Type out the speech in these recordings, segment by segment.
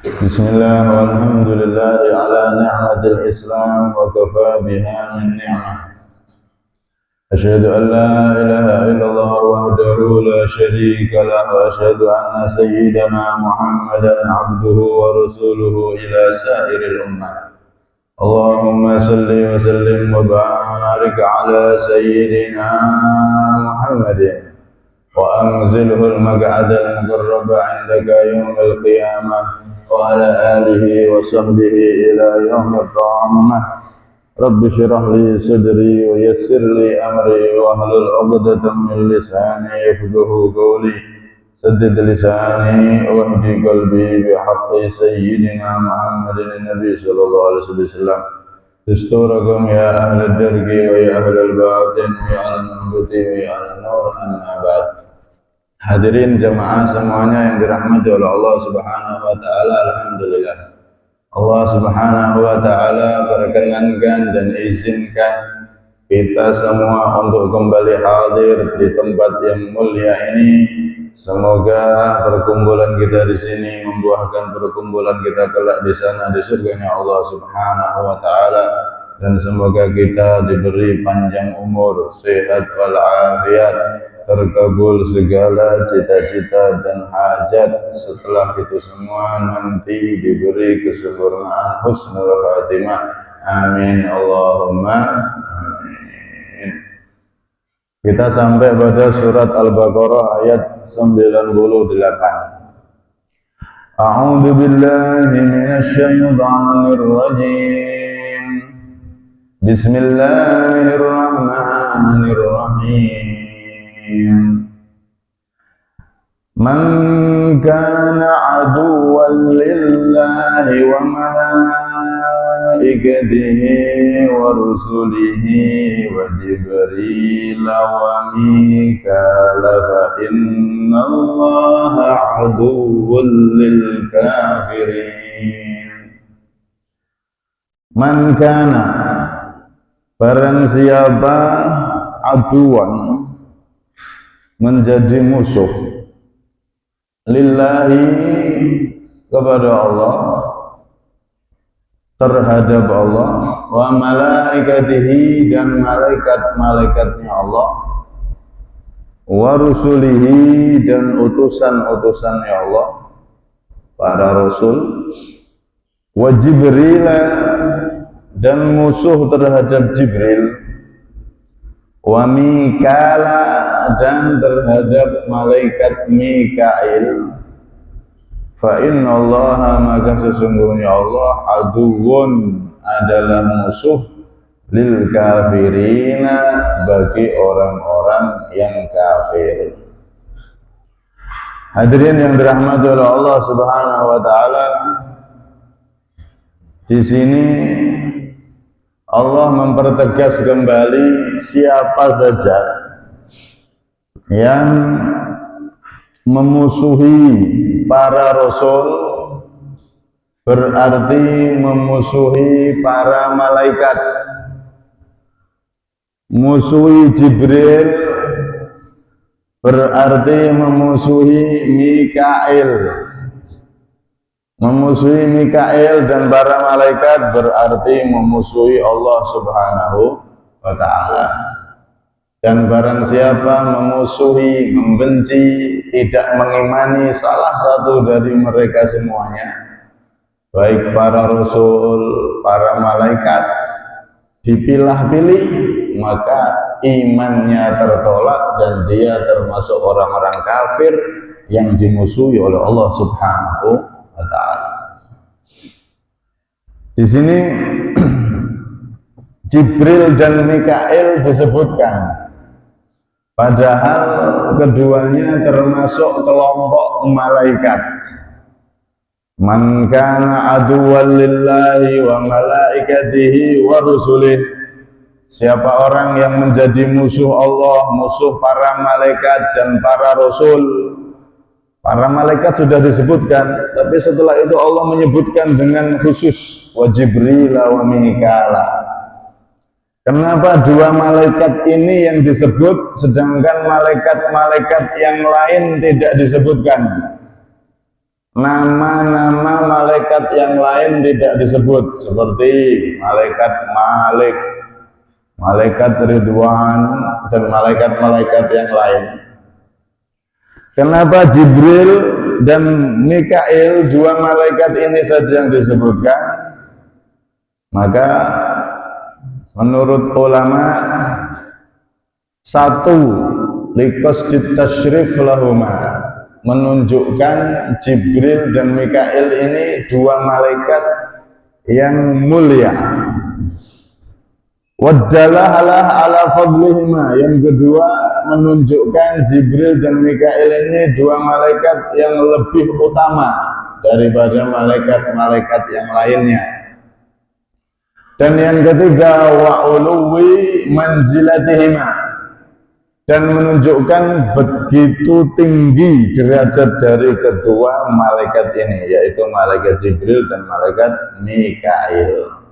Bismillah walhamdulillah ala ni'matil Islam wa kafa biha min ni'mah. Asyhadu an la ilaha illallah wahdahu la syarika lah wa asyhadu anna sayyidana Muhammadan abduhu wa rasuluhu ila sairil ummah. Allahumma salli wa sallim wa barik ala sayyidina Muhammadin wa anzilhu al-maq'ada al-muqarraba 'indaka yawmal qiyamah wa ala alihi wa sahbihi ila yaumil qiyamah. Rabbi shrah li sadri wa yassir li amri wa hlul 'uqdatam min lisani yafqahu qawli. Saddid lisani wa hdi qalbi bi haqqi sayyidina Muhammadin nabi sallallahu alaihi wasallam. Dusturakum ya ahlal dargi wa ya ahlal batin wa ya al-manbuti wa ya al-nur amma ba'd. Hadirin jamaah semuanya yang dirahmati oleh Allah Subhanahu wa taala, alhamdulillah. Allah Subhanahu wa taala berkenankan dan izinkan kita semua untuk kembali hadir di tempat yang mulia ini. Semoga perkumpulan kita di sini membuahkan perkumpulan kita kelak di sana di surganya Allah Subhanahu wa taala, dan semoga kita diberi panjang umur, sehat wal afiat, terkabul segala cita-cita dan hajat. Setelah itu semua nanti diberi kesempurnaan husnul khatimah. Amin Allahumma amin. Kita sampai pada surat Al-Baqarah ayat 98. A'udzu billahi minasy syaithanir rajim. Bismillahirrahmanirrahim. Man kana aduwwan lillahi wa malaikatihi wa rusulihi wa Jibril wa Mikala fa innallaha aduwwun lil kafirin. Man kana, barang siapa, aduan, menjadi musuh, lillahi, kepada Allah, terhadap Allah, wa malaikatihi, dan malaikat-malaikatnya Allah, wa rusulihi, dan utusan-utusannya Allah, para rasul, wa Jibril, dan musuh terhadap Jibril, wa Mikala, dan terhadap malaikat Mikail, fa innallaha, maka sesungguhnya Allah, aduwwun, adalah musuh, lil kafirina, bagi orang-orang yang kafir. Hadirin yang dirahmati oleh Allah Subhanahu wa taala, di sini Allah mempertegas kembali siapa saja yang memusuhi para rasul, berarti memusuhi para malaikat. Musuhi Jibril berarti memusuhi Mikail. Memusuhi Mikail dan para malaikat berarti memusuhi Allah Subhanahu wa ta'ala. Dan barang siapa memusuhi, membenci, tidak mengimani salah satu dari mereka semuanya, baik para rasul, para malaikat, dipilah-pilih, maka imannya tertolak dan dia termasuk orang-orang kafir yang dimusuhi oleh Allah Subhanahu wa ta'ala. Di sini Jibril dan Mikail disebutkan, padahal keduanya termasuk kelompok malaikat. Man kana aduwwan lillahi wa malaikatihi wa rusulih. Siapa orang yang menjadi musuh Allah, musuh para malaikat dan para rasul. Para malaikat sudah disebutkan, tapi setelah itu Allah menyebutkan dengan khusus wa Jibril wa Mikala. Kenapa dua malaikat ini yang disebut, sedangkan malaikat-malaikat yang lain tidak disebutkan? Nama-nama malaikat malaikat yang lain tidak disebut, seperti malaikat Malik, malaikat Ridwan, dan malaikat-malaikat yang lain. Kenapa Jibril dan Mikail, dua malaikat ini saja yang disebutkan? Maka menurut ulama, satu, liqasdit tasyrif lahuma, menunjukkan Jibril dan Mikail ini dua malaikat yang mulia. Waddalahalah ala fadlihima, yang kedua menunjukkan Jibril dan Mikail ini dua malaikat yang lebih utama daripada malaikat-malaikat yang lainnya. Dan yang ketiga, wa uluwi manzilatihima, dan menunjukkan begitu tinggi derajat dari kedua malaikat ini, yaitu malaikat Jibril dan malaikat Mikail.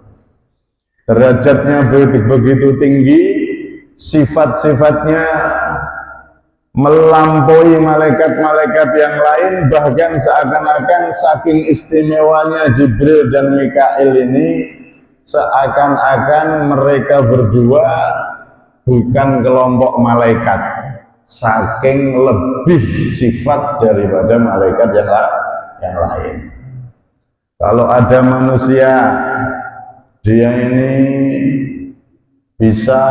Derajatnya begitu tinggi, sifat-sifatnya melampaui malaikat-malaikat yang lain, bahkan seakan-akan saking istimewanya Jibril dan Mikail ini, seakan-akan mereka berdua bukan kelompok malaikat, saking lebih sifat daripada malaikat yang lain. Kalau ada manusia, dia ini bisa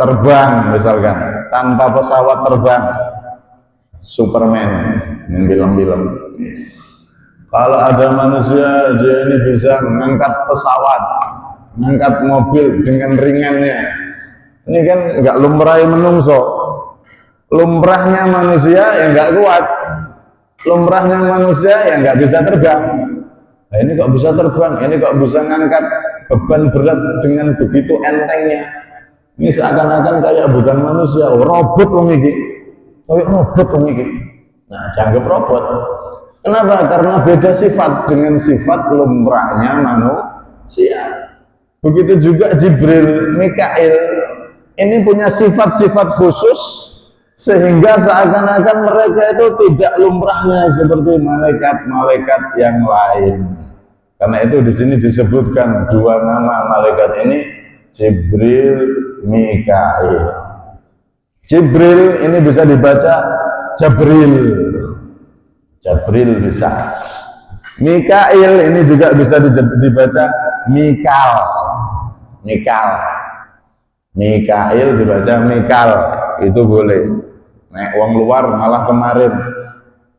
terbang misalkan tanpa pesawat terbang, Superman yang film-film. Kalau ada manusia, dia ini bisa mengangkat pesawat, mengangkat mobil dengan ringannya. Ini kan nggak lumrah menungso. Lumrahnya manusia yang nggak kuat, lumrahnya manusia yang nggak bisa terbang. Nah, ini kok bisa terbang, ini kok bisa ngangkat beban berat dengan begitu entengnya. Ini seakan-akan kayak bukan manusia, robot ini, kayak robot ini. Nah, dianggap robot. Kenapa? Karena beda sifat dengan sifat lumrahnya manusia. Begitu juga Jibril, Mikail, ini punya sifat-sifat khusus sehingga seakan-akan mereka itu tidak lumrahnya seperti malaikat-malaikat yang lain. Karena itu di sini disebutkan dua nama malaikat ini, Jibril, Mikail. Jibril ini bisa dibaca Jabril, Jabril bisa. Mikail ini juga bisa dibaca Mikal, Mikal. Mikail dibaca Mikal, itu boleh. Nek wong luar malah kemarin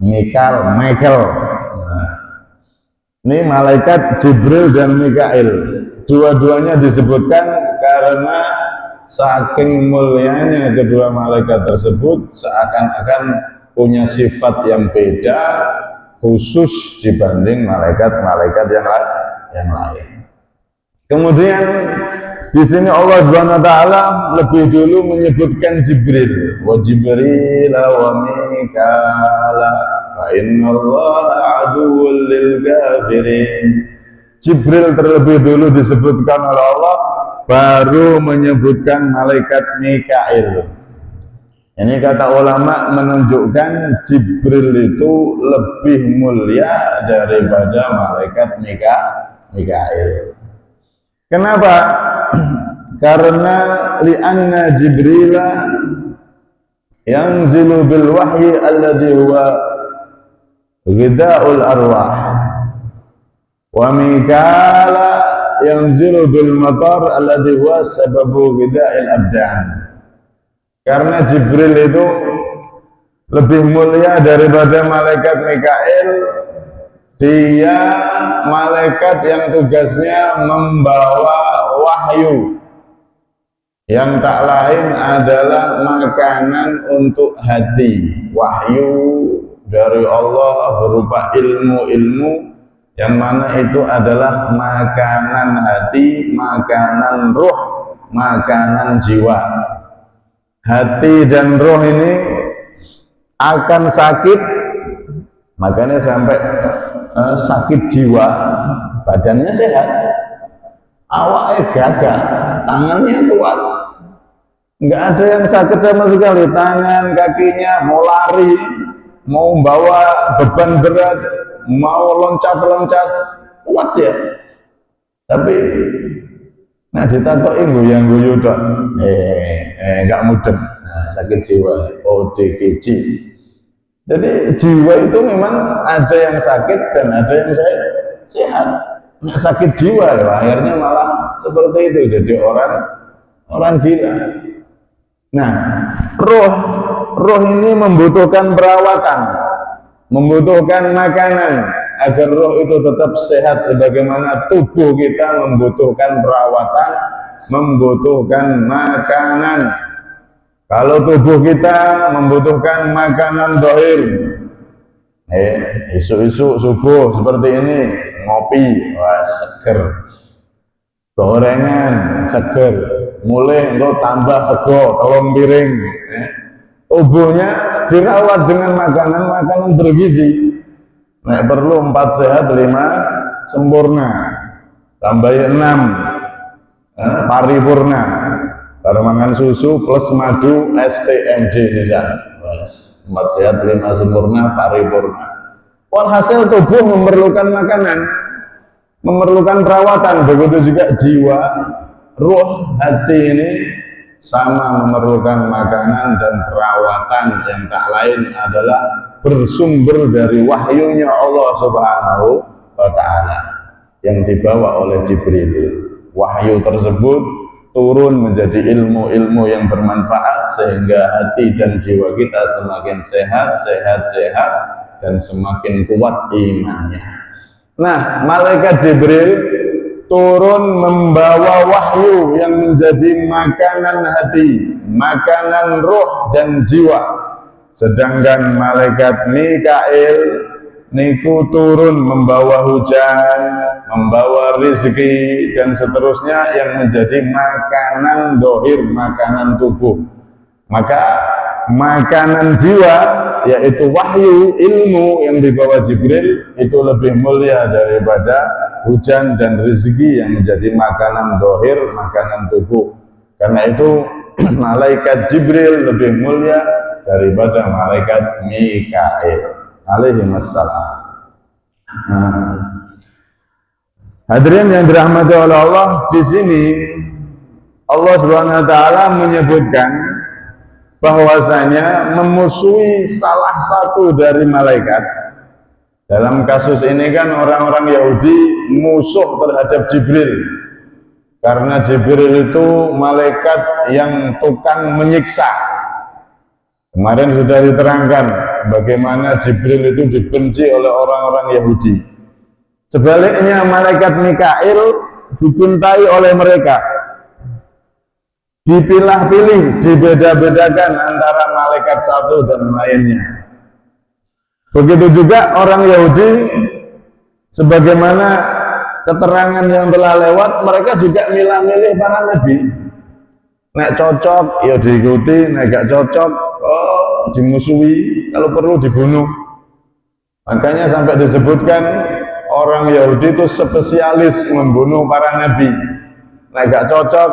Mikal, Michael. Nah, ini malaikat Jibril dan Mikail, dua-duanya disebutkan karena saking mulianya kedua malaikat tersebut, seakan-akan punya sifat yang beda khusus dibanding malaikat-malaikat yang lain. Kemudian di sini Allah Subhanahu wa taala lebih dulu menyebutkan Jibril, wa Jibril wa Mikala fa innallaha aduwwul lil kafirin. Jibril terlebih dulu disebutkan oleh Allah, baru menyebutkan malaikat Mikail. Ini kata ulama menunjukkan Jibril itu lebih mulia daripada malaikat Mikail. Kenapa? Karena li'anna Jibrila yanzilu bil wahyi alladhi huwa ghida'ul arwah, wa Mikala yanzilu bil matar alladhi huwa sababu ghida'il abdan. Karena Jibril itu lebih mulia daripada malaikat Mikail. Dia malaikat yang tugasnya membawa wahyu, yang tak lain adalah makanan untuk hati. Wahyu dari Allah berupa ilmu-ilmu yang mana itu adalah makanan hati, makanan ruh, makanan jiwa. Hati dan roh ini akan sakit, makanya sampai sakit jiwa, badannya sehat, awaknya gagah, tangannya kuat, nggak ada yang sakit sama sekali, tangan kakinya mau lari, mau bawa beban berat, mau loncat-loncat kuat dia. Tapi nah ditakoki goyang-guyu tok. Enggak mudeng. Nah, sakit jiwa, ODGJ. Jadi jiwa itu memang ada yang sakit dan ada yang sehat. Nah, sakit jiwa ya, akhirnya malah seperti itu, jadi orang gila. Nah, roh ini membutuhkan perawatan, membutuhkan makanan agar roh itu tetap sehat, sebagaimana tubuh kita membutuhkan perawatan, membutuhkan makanan. Kalau tubuh kita membutuhkan makanan dohir, isu-isu subuh seperti ini, ngopi, wah seger, gorengan seger, mulai engkau tambah sego, tolong piring. Tubuhnya dirawat dengan makanan-makanan bergizi. Nek perlu 4 sehat 5 sempurna, tambah 6 paripurna. Baru makan susu plus madu STMJ sisa. 4 sehat 5 sempurna paripurna. Walhasil tubuh memerlukan makanan, memerlukan perawatan. Begitu juga jiwa, ruh, hati ini sama memerlukan makanan dan perawatan yang tak lain adalah bersumber dari wahyunya Allah Subhanahu wa Ta'ala yang dibawa oleh Jibril. Wahyu tersebut turun menjadi ilmu-ilmu yang bermanfaat sehingga hati dan jiwa kita semakin sehat dan semakin kuat imannya. Nah, malaikat Jibril turun membawa wahyu yang menjadi makanan hati, makanan roh dan jiwa. Sedangkan malaikat Mikail niku turun membawa hujan, membawa rezeki dan seterusnya yang menjadi makanan dohir, makanan tubuh. Maka makanan jiwa yaitu wahyu, ilmu yang dibawa Jibril itu lebih mulia daripada hujan dan rezeki yang menjadi makanan dohir, makanan tubuh. Karena itu malaikat Jibril lebih mulia daripada malaikat Mikail alaihi wassalam. Hadirin yang dirahmati oleh Allah, di sini Allah Subhanahu wa taala menyebutkan bahwasanya memusuhi salah satu dari malaikat. Dalam kasus ini kan orang-orang Yahudi musuh terhadap Jibril. Karena Jibril itu malaikat yang tukang menyiksa. Kemarin sudah diterangkan bagaimana Jibril itu dibenci oleh orang-orang Yahudi. Sebaliknya malaikat Mikail dicintai oleh mereka. Dipilah-pilih, dibeda-bedakan antara malaikat satu dan lainnya. Begitu juga orang Yahudi, sebagaimana keterangan yang telah lewat, mereka juga milah-milih para nabi. Nek cocok, ya diikuti, nek gak cocok, dimusuhi, kalau perlu dibunuh. Makanya sampai disebutkan orang Yahudi itu spesialis membunuh para nabi. Nek gak cocok,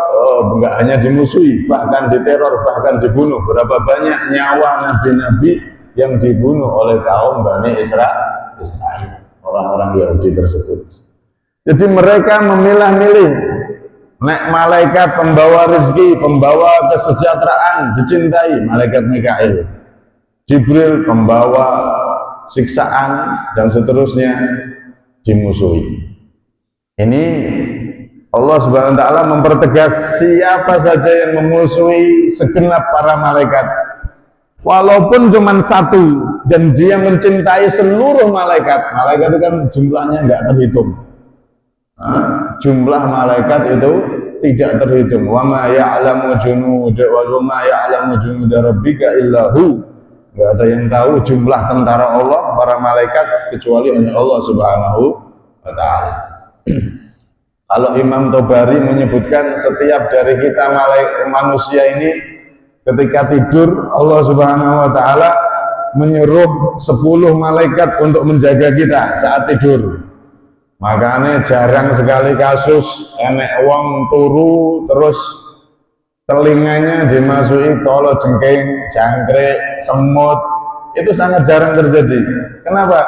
enggak hanya dimusuhi, bahkan diteror, bahkan dibunuh. Berapa banyak nyawa nabi-nabi yang dibunuh oleh kaum Bani Israel, orang-orang Yahudi tersebut. Jadi mereka memilah-milih. Nek malaikat pembawa rezeki, pembawa kesejahteraan dicintai, malaikat Mikail. Jibril pembawa siksaan dan seterusnya dimusuhi. Ini Allah Subhanahu wa taala mempertegas siapa saja yang memusuhi segenap para malaikat. Walaupun cuma satu dan dia mencintai seluruh malaikat. Malaikat itu kan jumlahnya enggak terhitung. Jumlah malaikat itu tidak terhitung. Wa ma ya'lamu junuda rabbika illa hu. Enggak ada yang tahu jumlah tentara Allah, para malaikat, kecuali hanya Allah Subhanahu wa taala. Kalau Imam Tobari menyebutkan setiap dari kita manusia ini ketika tidur, Allah Subhanahu wa taala menyuruh 10 malaikat untuk menjaga kita saat tidur. Makanya jarang sekali kasus enek wong turu terus telinganya dimasuki kolo jengking, jangkrik, semut. Itu sangat jarang terjadi. Kenapa?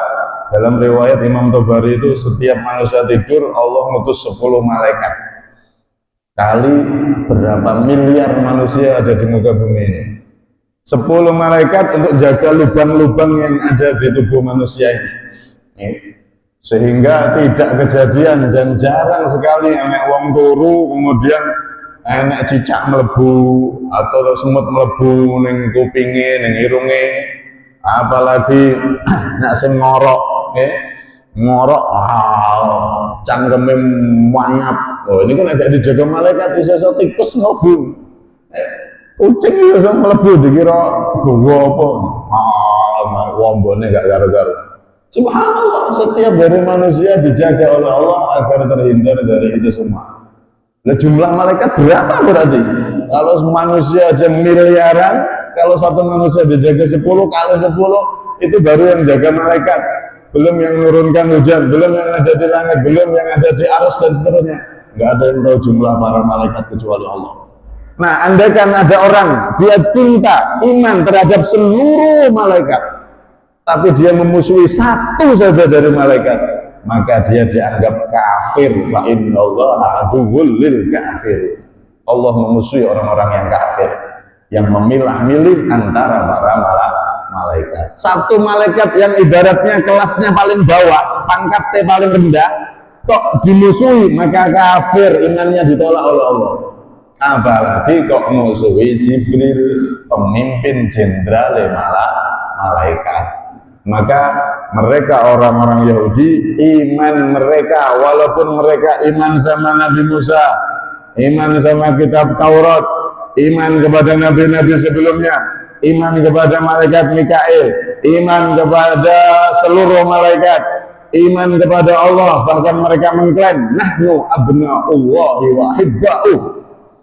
Dalam riwayat Imam Tabari itu setiap manusia tidur Allah ngutus 10 malaikat. Kali berapa miliar manusia ada di muka bumi ini. 10 malaikat untuk jaga lubang-lubang yang ada di tubuh manusia ini. Sehingga tidak kejadian dan jarang sekali enek wong turu kemudian enek cicak melebu atau semut melebu ning kupinge ning irunge, apalagi nek sing ngorok ngorok cangkeme manyap. Oh ini kan agak dijaga malaikat iso tikus mlebu. Kucing iso mlebu dikira gowo apa. Wombone gak karo-karo. Subhanallah, setiap dari manusia dijaga oleh Allah agar terhindar dari itu semua. Nah, jumlah malaikat berapa berarti? Kalau manusia aja miliaran, kalau satu manusia dijaga 10 kali 10, itu baru yang jaga malaikat. Belum yang menurunkan hujan, belum yang ada di langit, belum yang ada di arsy dan seterusnya. Nggak ada yang tahu jumlah para malaikat kecuali Allah. Nah, andaikan ada orang, dia cinta, iman terhadap seluruh malaikat, tapi dia memusuhi satu saja dari malaikat, maka dia dianggap kafir. Fa innallaha aduwwul lil kafir. Allah memusuhi orang-orang yang kafir, yang memilah-milih antara para malaikat. Satu malaikat yang ibaratnya kelasnya paling bawah, pangkatnya paling rendah, kok dimusuhi, maka kafir, imannya ditolak oleh Allah. Apalagi kok musuhi Jibril, pemimpin jenderal malaikat. Maka mereka orang-orang Yahudi, iman mereka walaupun mereka iman sama Nabi Musa, iman sama kitab Taurat, iman kepada nabi-nabi sebelumnya, iman kepada malaikat Mikail, iman kepada seluruh malaikat, iman kepada Allah, bahkan mereka mengklaim nahnu abna'ullahi wa hibba'u,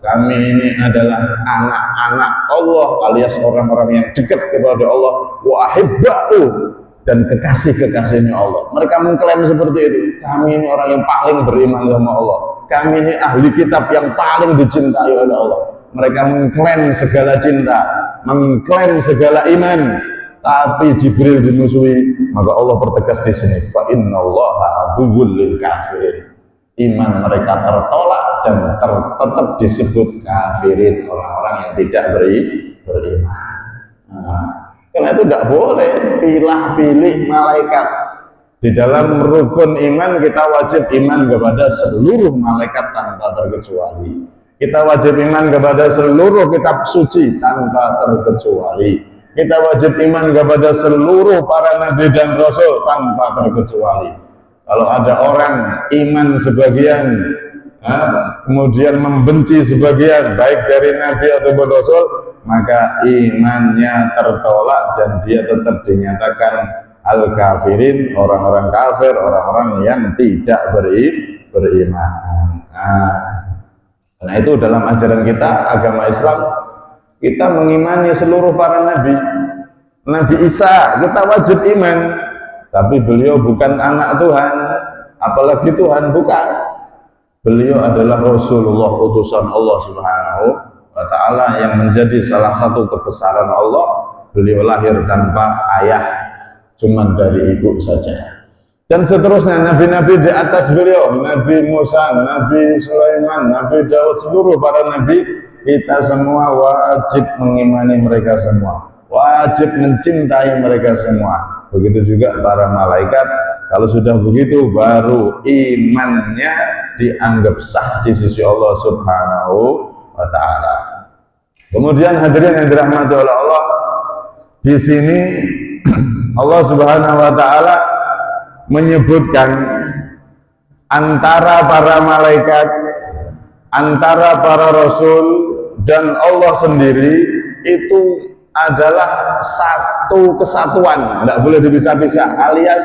kami ini adalah anak-anak Allah alias orang-orang yang dekat kepada Allah, wa hibba'u, dan kekasih-kekasihnya Allah. Mereka mengklaim seperti itu. Kami ini orang yang paling beriman sama Allah, kami ini ahli kitab yang paling dicintai oleh Allah. Mereka mengklaim segala cinta, mengklaim segala iman, tapi Jibril dimusuhi. Maka Allah pertegas di sini, fa innallaha aduwwul lil kafirin. Iman mereka tertolak dan tetap disebut kafirin, orang-orang yang tidak beriman. Nah, karena itu tidak boleh pilih-pilih malaikat. Di dalam rukun iman kita wajib iman kepada seluruh malaikat tanpa terkecuali. Kita wajib iman kepada seluruh kitab suci tanpa terkecuali. Kita wajib iman kepada seluruh para nabi dan rasul tanpa terkecuali. Kalau ada orang iman sebagian, kemudian membenci sebagian, baik dari nabi ataupun rasul, maka imannya tertolak dan dia tetap dinyatakan al-kafirin, orang-orang kafir, orang-orang yang tidak beriman. Nah itu dalam ajaran kita, agama Islam, kita mengimani seluruh para nabi. Nabi Isa kita wajib iman, tapi beliau bukan anak Tuhan, apalagi Tuhan, bukan. Beliau adalah Rasulullah, utusan Allah Subhanahu wa ta'ala, yang menjadi salah satu kebesaran Allah. Beliau lahir tanpa ayah, cuma dari ibu saja. Dan seterusnya nabi-nabi di atas beliau, Nabi Musa, Nabi Sulaiman, Nabi Daud, seluruh para nabi, kita semua wajib mengimani mereka semua, wajib mencintai mereka semua. Begitu juga para malaikat. Kalau sudah begitu baru imannya dianggap sah di sisi Allah Subhanahu wa ta'ala. Kemudian hadirin yang dirahmati oleh Allah, di sini Allah Subhanahu wa ta'ala menyebutkan antara para malaikat, antara para rasul dan Allah sendiri itu adalah satu kesatuan, tidak boleh dipisah-pisah. Alias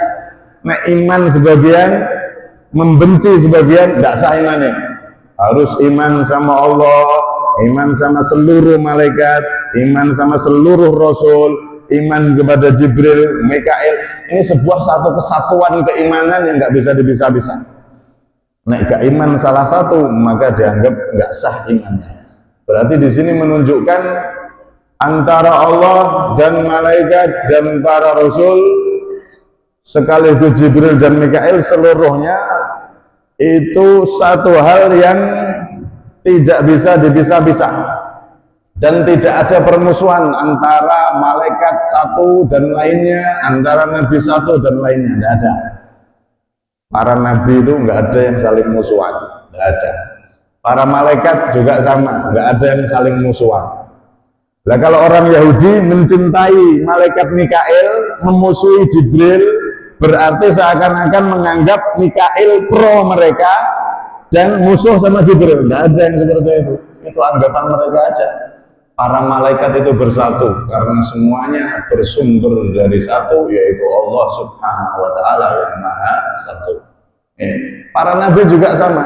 iman sebagian, membenci sebagian, tidak sah imannya. Harus iman sama Allah, iman sama seluruh malaikat, iman sama seluruh rasul, iman kepada Jibril, Mikail. Ini sebuah satu kesatuan keimanan yang nggak bisa dipisah-pisah. Nek gak iman salah satu, maka dianggap nggak sah imannya. Berarti di sini menunjukkan antara Allah dan malaikat dan para rasul sekaligus Jibril dan Mikail seluruhnya itu satu hal yang tidak bisa dipisah-pisah, dan tidak ada permusuhan antara malaikat satu dan lainnya, antara nabi satu dan lainnya, tidak ada. Para nabi itu nggak ada yang saling musuhan, nggak ada. Para malaikat juga sama, nggak ada yang saling musuhan. Nah, kalau orang Yahudi mencintai malaikat Mikail, memusuhi Jibril, berarti seakan-akan menganggap Mikail pro mereka dan musuh sama Jibril. Nggak ada yang seperti itu. Itu anggapan mereka aja. Para malaikat itu bersatu karena semuanya bersumber dari satu, yaitu Allah Subhanahu wa Ta'ala yang Maha Satu. Para nabi juga sama.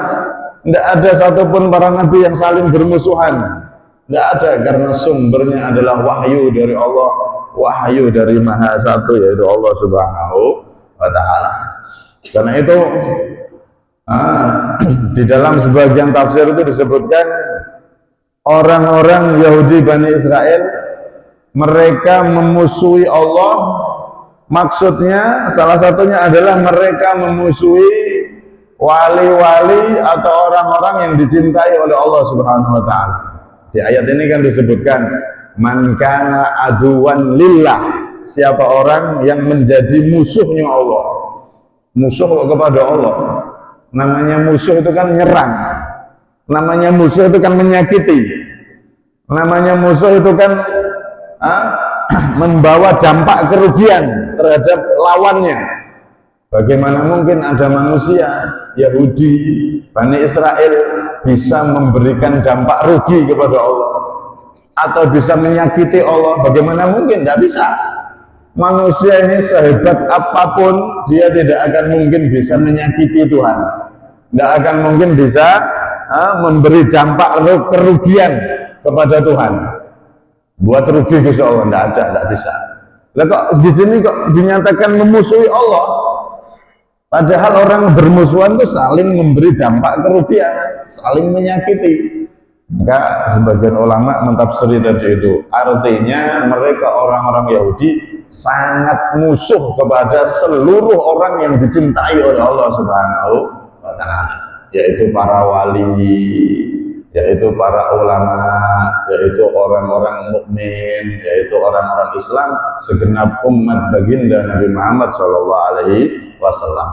Tidak ada satupun para nabi yang saling bermusuhan. Tidak ada, karena sumbernya adalah wahyu dari Allah, wahyu dari Maha Satu, yaitu Allah Subhanahu wa Ta'ala. Karena itu di dalam sebagian tafsir itu disebutkan orang-orang Yahudi Bani Israel mereka memusuhi Allah, maksudnya salah satunya adalah mereka memusuhi wali-wali atau orang-orang yang dicintai oleh Allah Subhanahu wa Ta'ala. Di ayat ini kan disebutkan man kana aduwan lillah, siapa orang yang menjadi musuhnya Allah. Musuh kepada Allah. Namanya musuh itu kan nyerang. Namanya musuh itu kan menyakiti. Namanya musuh itu kan membawa dampak kerugian terhadap lawannya. Bagaimana mungkin ada manusia Yahudi Bani Israel bisa memberikan dampak rugi kepada Allah atau bisa menyakiti Allah? Bagaimana mungkin? Tidak bisa. Manusia ini sehebat apapun dia tidak akan mungkin bisa menyakiti Tuhan, tidak akan mungkin bisa memberi dampak kerugian kepada Tuhan, buat rugi Gusti Allah. Tidak ada, tidak bisa. Lah kok di sini kok dinyatakan memusuhi Allah? Padahal orang bermusuhan itu saling memberi dampak kerugian, saling menyakiti. Maka sebagian ulama mentafsiri tadi itu, artinya mereka orang-orang Yahudi sangat musuh kepada seluruh orang yang dicintai oleh Allah Subhanahu wa Ta'ala, yaitu para wali, yaitu para ulama, yaitu orang-orang mukmin, yaitu orang-orang Islam, segenap umat baginda Nabi Muhammad SAW.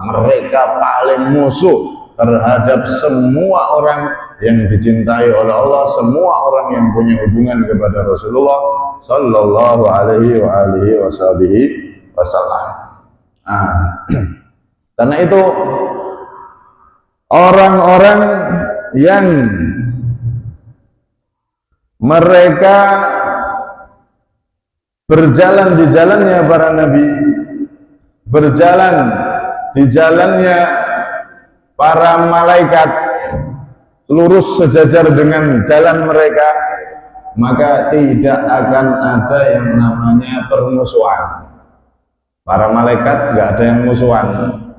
Mereka paling musuh terhadap semua orang yang dicintai oleh Allah, semua orang yang punya hubungan kepada Rasulullah Sallallahu Alaihi Wasallam. Karena itu orang-orang yang mereka berjalan di jalannya para nabi, berjalan di jalannya para malaikat, lurus sejajar dengan jalan mereka, maka tidak akan ada yang namanya permusuhan. Para malaikat nggak ada yang musuhan,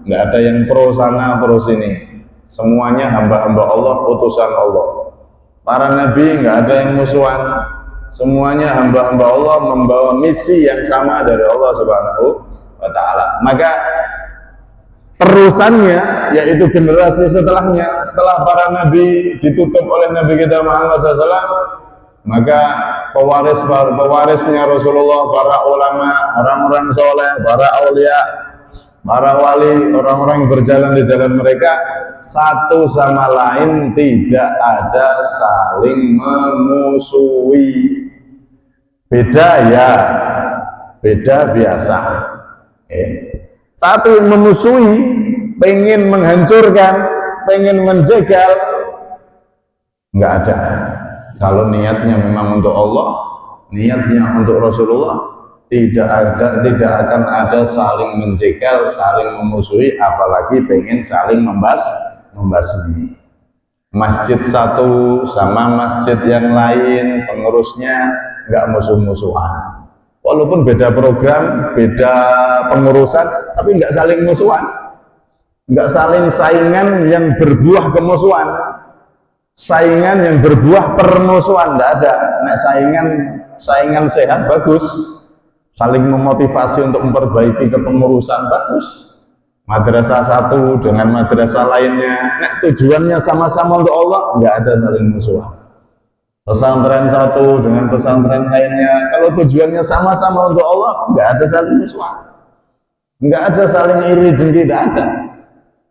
nggak ada yang pro sana pro sini, semuanya hamba-hamba Allah, utusan Allah. Para nabi nggak ada yang musuhan, semuanya hamba-hamba Allah membawa misi yang sama dari Allah Subhanahu wa Ta'ala. Maka terusannya, yaitu generasi setelahnya, setelah para nabi ditutup oleh Nabi kita Muhammad SAW, maka pewarisnya Rasulullah, para ulama, orang-orang soleh, para aulia, para wali, orang-orang yang berjalan di jalan mereka, satu sama lain tidak ada saling memusuhi. Beda ya, beda biasa. Tapi memusuhi, pengen menghancurkan, pengen menjegal, nggak ada. Kalau niatnya memang untuk Allah, niatnya untuk Rasulullah, tidak akan ada saling menjegal, saling memusuhi, apalagi pengen saling membasmi. Masjid satu sama masjid yang lain, pengurusnya nggak musuh-musuhan. Walaupun beda program, beda pengurusan, tapi nggak saling musuhan, nggak saling saingan yang berbuah kemusuhan, saingan yang berbuah permusuhan, nggak ada. Nah, saingan sehat bagus, saling memotivasi untuk memperbaiki kepengurusan, bagus. Madrasah satu dengan madrasah lainnya, nah tujuannya sama-sama untuk Allah, nggak ada saling musuhan. Pesantren satu dengan pesantren lainnya, kalau tujuannya sama-sama untuk Allah, nggak ada saling musuhan, nggak ada saling iri dengki, tidak ada,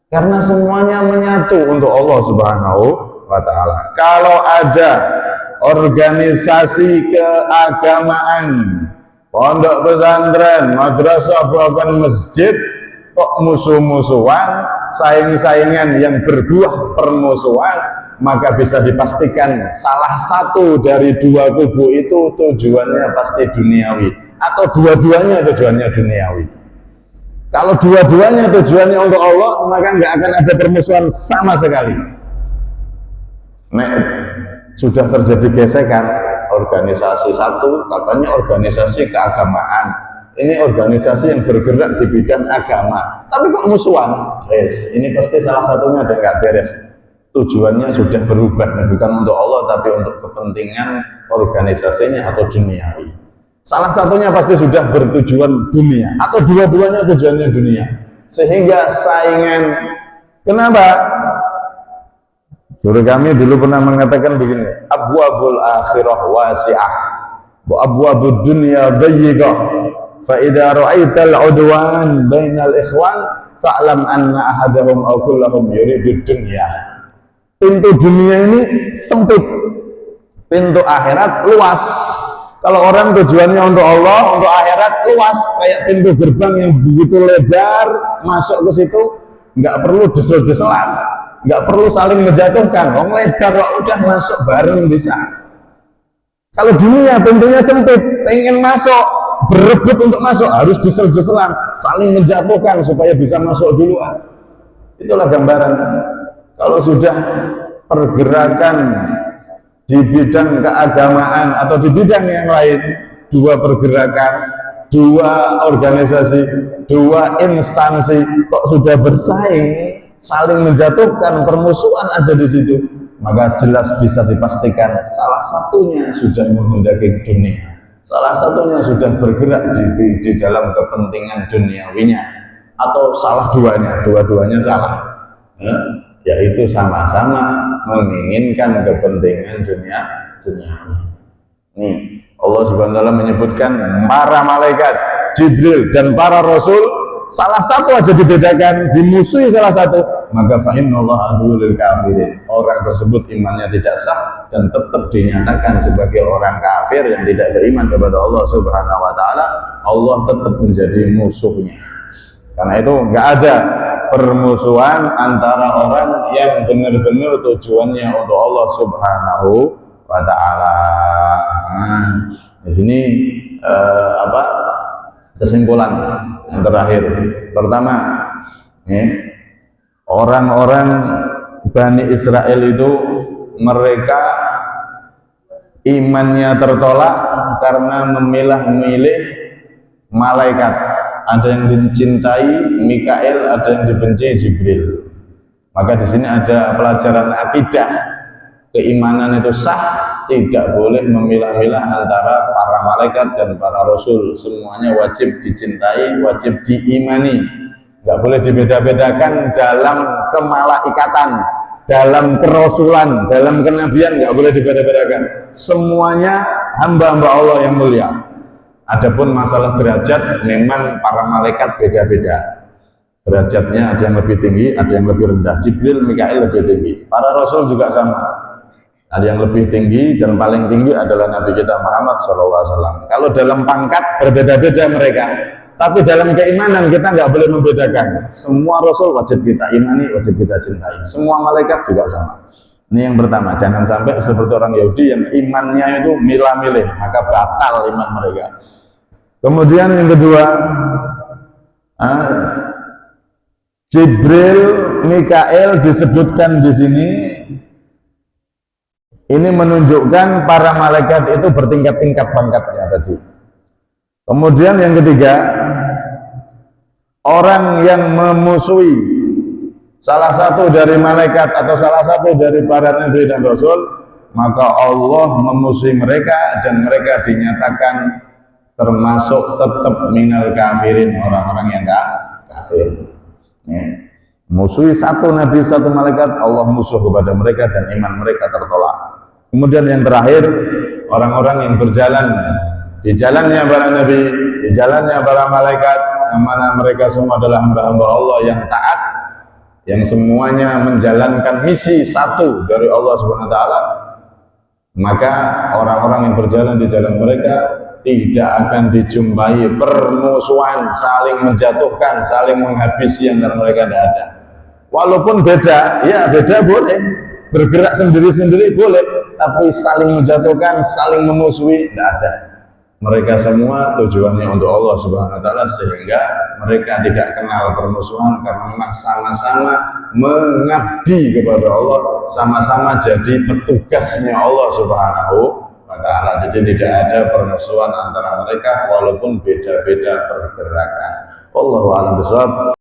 karena semuanya menyatu untuk Allah Subhanahu wa Ta'ala. Kalau ada organisasi keagamaan, pondok pesantren, madrasah, bahkan masjid, kok musuh-musuhan, saing-saingan yang berbuah permusuhan, maka bisa dipastikan salah satu dari dua kubu itu tujuannya pasti duniawi, atau dua-duanya tujuannya duniawi. Kalau dua-duanya tujuannya untuk Allah, maka nggak akan ada permusuhan sama sekali. Nah, sudah terjadi gesekan, organisasi satu katanya organisasi keagamaan, ini organisasi yang bergerak di bidang agama, tapi kok musuhan? Yes, ini pasti salah satunya ada nggak beres. Tujuannya sudah berubah, bukan untuk Allah tapi untuk kepentingan organisasinya atau duniawi. Salah satunya pasti sudah bertujuan dunia, atau dua-duanya tujuannya dunia, sehingga saingan. Kenapa? Guru kami dulu pernah mengatakan begini, abwabul akhirah wasi'ah wa abwabud dunya dayyiqah, fa idza ra'aital udwan bainal ikhwan fa'lam anna ahadahum aw kullahum yuridud dunya. Pintu dunia ini sempit, pintu akhirat luas. Kalau orang tujuannya untuk Allah, untuk akhirat, luas, kayak pintu gerbang yang begitu lebar, masuk ke situ nggak perlu desel-deselan, nggak perlu saling menjatuhkan, lebar kok, udah masuk bareng bisa. Kalau dunia pintunya sempit, pengen masuk, berebut untuk masuk, harus desel-deselan, saling menjatuhkan supaya bisa masuk duluan. Itulah gambaran. Kalau sudah pergerakan di bidang keagamaan atau di bidang yang lain, dua pergerakan, dua organisasi, dua instansi kok sudah bersaing, saling menjatuhkan, permusuhan ada di situ, maka jelas bisa dipastikan salah satunya sudah menghendaki dunia, salah satunya sudah bergerak di dalam kepentingan duniawinya, atau salah duanya, dua-duanya salah, yaitu sama-sama menginginkan kepentingan duniawi. Nih, Allah Subhanahu wa Ta'ala menyebutkan para malaikat, Jibril dan para rasul, salah satu aja dibedakan, dimusuhi salah satu, maka fa innallaha aduwwul lil kafirin. Orang tersebut imannya tidak sah dan tetap dinyatakan sebagai orang kafir yang tidak beriman kepada Allah Subhanahu wa Ta'ala. Allah tetap menjadi musuhnya. Karena itu nggak ada permusuhan antara orang yang benar-benar tujuannya untuk Allah Subhanahu wa Ta'ala. Nah, di sini kesimpulan yang terakhir. Pertama, orang-orang Bani Israel itu mereka imannya tertolak karena memilah-milih malaikat. Ada yang dicintai Mikail, ada yang dibenci Jibril. Maka di sini ada pelajaran akidah, keimanan itu sah, tidak boleh memilah-milah antara para malaikat dan para rasul. Semuanya wajib dicintai, wajib diimani. Nggak boleh dibeda-bedakan dalam kemalaikatan, dalam kerasulan, dalam kenabian, nggak boleh dibeda-bedakan. Semuanya hamba-hamba Allah yang mulia. Adapun masalah derajat, memang para malaikat beda-beda. Derajatnya ada yang lebih tinggi, ada yang lebih rendah. Jibril, Mikail lebih tinggi. Para rasul juga sama. Ada yang lebih tinggi dan paling tinggi adalah Nabi kita Muhammad SAW. Kalau dalam pangkat berbeda-beda mereka, tapi dalam keimanan kita nggak boleh membedakan. Semua rasul wajib kita imani, wajib kita cintai. Semua malaikat juga sama. Ini yang pertama, jangan sampai seperti orang Yahudi yang imannya itu milah-milih, maka batal iman mereka. Kemudian yang kedua, Jibril, Mikail disebutkan di sini. Ini menunjukkan para malaikat itu bertingkat-tingkat pangkatnya tadi. Kemudian yang ketiga, orang yang memusuhi salah satu dari malaikat atau salah satu dari para nabi dan rasul, maka Allah memusuhi mereka dan mereka dinyatakan termasuk tetap minal kafirin, orang-orang yang kafir. Ya. Musuhi satu nabi, satu malaikat, Allah musuh kepada mereka dan iman mereka tertolak. Kemudian yang terakhir, orang-orang yang berjalan di jalannya para nabi, di jalannya para malaikat, yang mana mereka semua adalah hamba-hamba Allah yang taat, yang semuanya menjalankan misi satu dari Allah Subhanahu wa taala, maka orang-orang yang berjalan di jalan mereka tidak akan dijumpai permusuhan, saling menjatuhkan, saling menghabisi antara mereka, tidak ada. Walaupun beda, ya beda boleh, bergerak sendiri-sendiri boleh, tapi saling menjatuhkan, saling memusuhi, tidak ada. Mereka semua tujuannya untuk Allah Subhanahu wa taala, sehingga mereka tidak kenal permusuhan karena memang sama-sama mengabdi kepada Allah, sama-sama jadi petugasnya Allah Subhanahu wa taala. Jadi tidak ada permusuhan antara mereka walaupun beda-beda pergerakan. Wallahu a'lam bishawab.